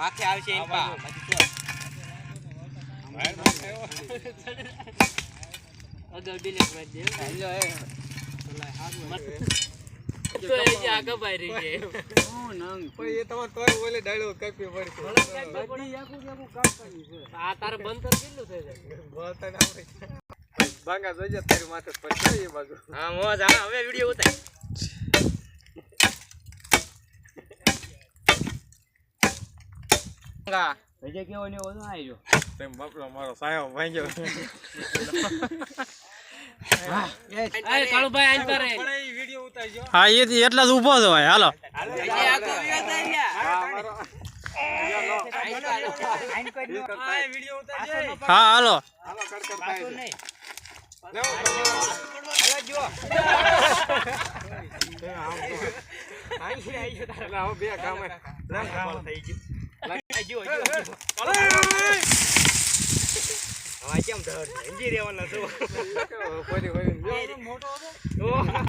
માખે આવશે એમ પા અગર ડિલીટ કરી દે હેલો એ તો એ જે આગળ બાઈ રહી છે હું નંગ ભાઈ એ તમાર તોય ઓલે ડાયલોગ કાપી પડી બધી યાકુ કામ કરી છે આ તારે બંતર કેટલું થઈ જાય બોલતા ના આવડે ભાંગા જોજે તારી માથે પછી એ બાજુ હા મોજ હા હવે વિડિયો ઉતાર ગા ભજે કેવો ને ઓનો આયો તેમ બાપરો મારો સાયો ભાંગ્યો હા એ કાળુભાઈ આન કરે પણ એ વિડિયો ઉતારજો હા એ એટલા જ ઊભો છો ભાઈ હાલો એ આખો વિડિયો ઉતાર્યા હા મારો આ વિડિયો ઉતારજો હા હાલો હાલો કર થાય નહીં લેવો હાલો જો આઈ તારે આવો બે કામ થઈ ગયું કેમ ધર એન્જી રેવાના છો કોઈ મોટો